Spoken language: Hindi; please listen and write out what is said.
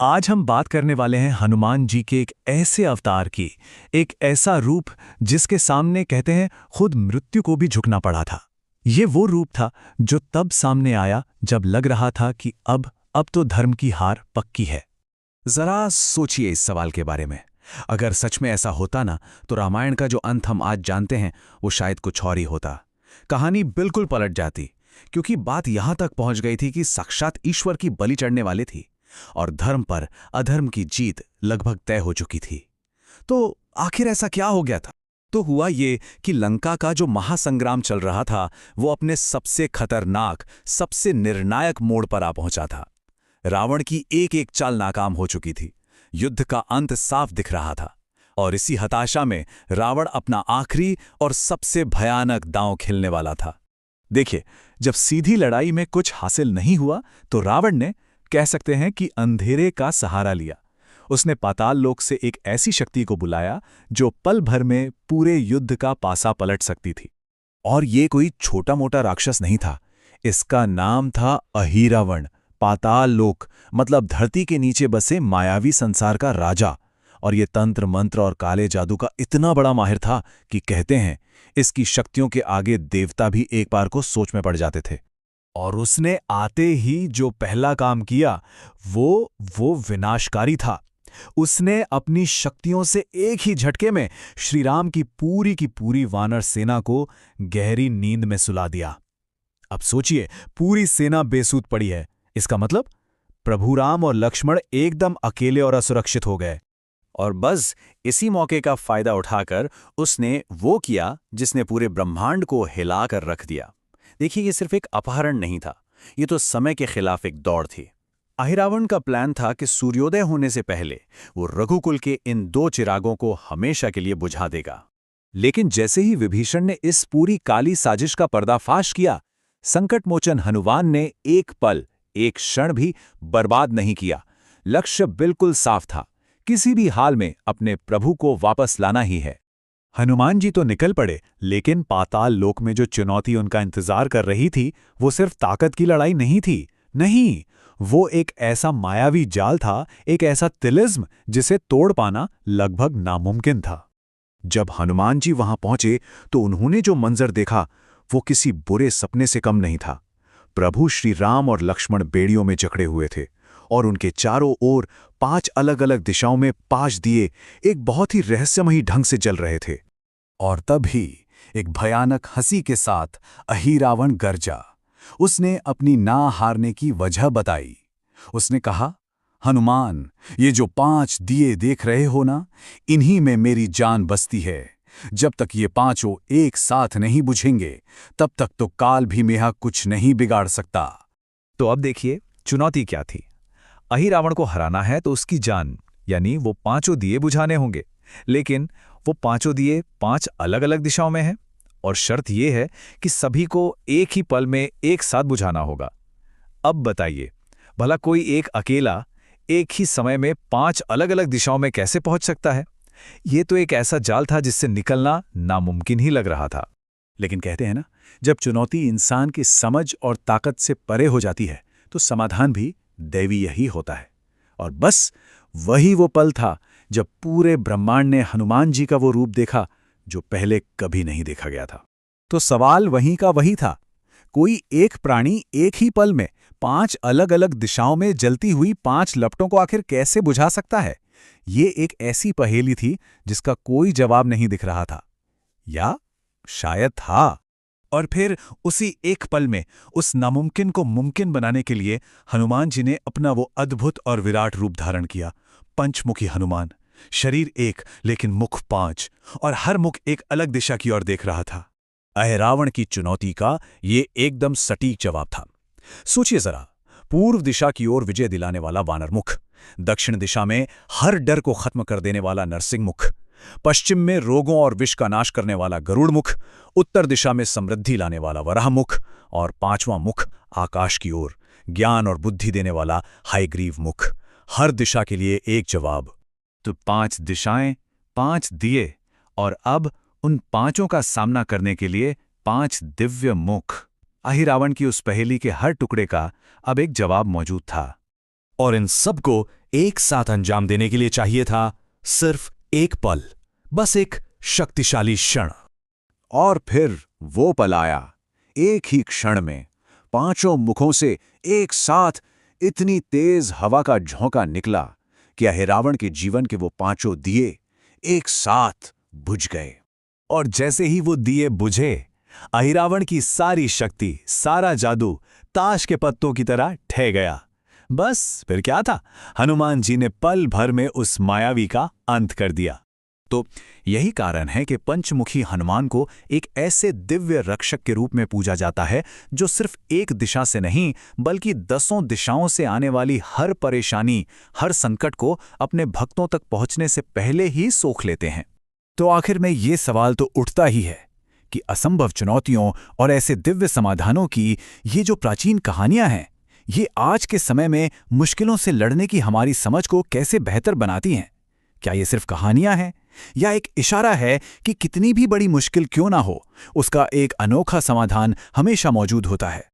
आज हम बात करने वाले हैं हनुमान जी के एक ऐसे अवतार की, एक ऐसा रूप जिसके सामने कहते हैं खुद मृत्यु को भी झुकना पड़ा था। ये वो रूप था जो तब सामने आया जब लग रहा था कि अब तो धर्म की हार पक्की है। जरा सोचिए इस सवाल के बारे में। अगर सच में ऐसा होता ना, तो रामायण का जो अंत हम आज जानते हैं वो शायद कुछ और ही होता। कहानी बिल्कुल पलट जाती, क्योंकि बात यहां तक पहुंच गई थी कि साक्षात ईश्वर की बलि चढ़ने वाली थी और धर्म पर अधर्म की जीत लगभग तय हो चुकी थी। तो आखिर ऐसा क्या हो गया था? तो हुआ ये कि लंका का जो महासंग्राम चल रहा था वो अपने सबसे खतरनाक, सबसे निर्णायक मोड़ पर आ पहुंचा था। रावण की एक एक चाल नाकाम हो चुकी थी। युद्ध का अंत साफ दिख रहा था और इसी हताशा में रावण अपना आखिरी और सबसे भयानक दांव खेलने वाला था। देखिए, जब सीधी लड़ाई में कुछ हासिल नहीं हुआ तो रावण ने, कह सकते हैं कि अंधेरे का सहारा लिया। उसने पाताल लोक से एक ऐसी शक्ति को बुलाया जो पल भर में पूरे युद्ध का पासा पलट सकती थी। और ये कोई छोटा मोटा राक्षस नहीं था। इसका नाम था अहिरावण। पाताल लोक मतलब धरती के नीचे बसे मायावी संसार का राजा। और ये तंत्र मंत्र और काले जादू का इतना बड़ा माहिर था कि कहते हैं इसकी शक्तियों के आगे देवता भी एक बार को सोच में पड़ जाते थे। और उसने आते ही जो पहला काम किया वो विनाशकारी था। उसने अपनी शक्तियों से एक ही झटके में श्रीराम की पूरी वानर सेना को गहरी नींद में सुला दिया। अब सोचिए, पूरी सेना बेसूध पड़ी है। इसका मतलब प्रभु राम और लक्ष्मण एकदम अकेले और असुरक्षित हो गए। और बस इसी मौके का फायदा उठाकर उसने वो किया जिसने पूरे ब्रह्मांड को हिलाकर रख दिया। देखिए, ये सिर्फ एक अपहरण नहीं था, ये तो समय के खिलाफ एक दौड़ थी। अहिरावण का प्लान था कि सूर्योदय होने से पहले वो रघुकुल के इन दो चिरागों को हमेशा के लिए बुझा देगा। लेकिन जैसे ही विभीषण ने इस पूरी काली साजिश का पर्दाफाश किया, संकटमोचन हनुमान ने एक पल, एक क्षण भी बर्बाद नहीं किया। लक्ष्य बिल्कुल साफ था, किसी भी हाल में अपने प्रभु को वापस लाना ही है। हनुमान जी तो निकल पड़े, लेकिन पाताल लोक में जो चुनौती उनका इंतजार कर रही थी वो सिर्फ ताकत की लड़ाई नहीं थी। नहीं, वो एक ऐसा मायावी जाल था, एक ऐसा तिलिस्म जिसे तोड़ पाना लगभग नामुमकिन था। जब हनुमान जी वहां पहुंचे तो उन्होंने जो मंजर देखा वो किसी बुरे सपने से कम नहीं था। प्रभु श्री राम और लक्ष्मण बेड़ियों में जकड़े हुए थे और उनके चारों ओर 5 अलग-अलग दिशाओं में 5 दिए एक बहुत ही रहस्यमयी ढंग से जल रहे थे। और तभी एक भयानक हंसी के साथ अहिरावण गरजा। उसने अपनी ना हारने की वजह बताई। उसने कहा, हनुमान, ये जो 5 दिए देख रहे हो ना, इन्हीं में मेरी जान बसती है। जब तक ये पांचों एक साथ नहीं बुझेंगे तब तक तो काल भी मेहा कुछ नहीं बिगाड़ सकता। तो अब देखिए, चुनौती क्या थी। अहिरावण को हराना है तो उसकी जान, यानी वो 5 दिए बुझाने होंगे। लेकिन वो 5 दिए 5 अलग-अलग दिशाओं में हैं और शर्त यह है कि सभी को एक ही पल में एक साथ बुझाना होगा। अब बताइए, भला कोई एक अकेला एक ही समय में 5 अलग-अलग दिशाओं में कैसे पहुंच सकता है? ये तो एक ऐसा जाल था जिससे निकलना नामुमकिन ही लग रहा था। लेकिन कहते हैं ना, जब चुनौती इंसान की समझ और ताकत से परे हो जाती है तो समाधान भी दैवीय ही होता है। और बस वही वो पल था जब पूरे ब्रह्मांड ने हनुमान जी का वो रूप देखा जो पहले कभी नहीं देखा गया था। तो सवाल वहीं का वही था, कोई एक प्राणी एक ही पल में 5 अलग-अलग दिशाओं में जलती हुई 5 लपटों को आखिर कैसे बुझा सकता है? ये एक ऐसी पहेली थी जिसका कोई जवाब नहीं दिख रहा था, या शायद था। और फिर उसी एक पल में उस नामुमकिन को मुमकिन बनाने के लिए हनुमान जी ने अपना वो अद्भुत और विराट रूप धारण किया। पंचमुखी हनुमान, शरीर एक लेकिन मुख 5, और हर मुख एक अलग दिशा की ओर देख रहा था। अहिरावण की चुनौती का ये एकदम सटीक जवाब था। सोचिए जरा, पूर्व दिशा की ओर विजय दिलाने वाला वानर मुख, दक्षिण दिशा में हर डर को खत्म कर देने वाला नरसिंह मुख, पश्चिम में रोगों और विष का नाश करने वाला गरुड़ मुख, उत्तर दिशा में समृद्धि लाने वाला वराह मुख, और 5वां मुख आकाश की ओर ज्ञान और बुद्धि देने वाला हयग्रीव मुख। हर दिशा के लिए एक जवाब। तो 5 दिशाएं, 5 दिए, और अब उन 5 का सामना करने के लिए 5 दिव्य मुख। अहिरावण की उस पहेली के हर टुकड़े का अब एक जवाब मौजूद था। और इन सबको एक साथ अंजाम देने के लिए चाहिए था सिर्फ एक पल, बस एक शक्तिशाली क्षण। और फिर वो पल आया। एक ही क्षण में पांचों मुखों से एक साथ इतनी तेज हवा का झोंका निकला कि अहिरावण के जीवन के वो पांचों दिए एक साथ बुझ गए। और जैसे ही वो दिए बुझे, अहिरावण की सारी शक्ति, सारा जादू ताश के पत्तों की तरह ठह गया। बस फिर क्या था, हनुमान जी ने पल भर में उस मायावी का अंत कर दिया। तो यही कारण है कि पंचमुखी हनुमान को एक ऐसे दिव्य रक्षक के रूप में पूजा जाता है जो सिर्फ एक दिशा से नहीं बल्कि 10 दिशाओं से आने वाली हर परेशानी, हर संकट को अपने भक्तों तक पहुंचने से पहले ही सोख लेते हैं। तो आखिर में ये सवाल तो उठता ही है कि असंभव चुनौतियों और ऐसे दिव्य समाधानों की ये जो प्राचीन कहानियां हैं, ये आज के समय में मुश्किलों से लड़ने की हमारी समझ को कैसे बेहतर बनाती हैं? क्या ये सिर्फ कहानियां हैं या एक इशारा है कि कितनी भी बड़ी मुश्किल क्यों ना हो, उसका एक अनोखा समाधान हमेशा मौजूद होता है?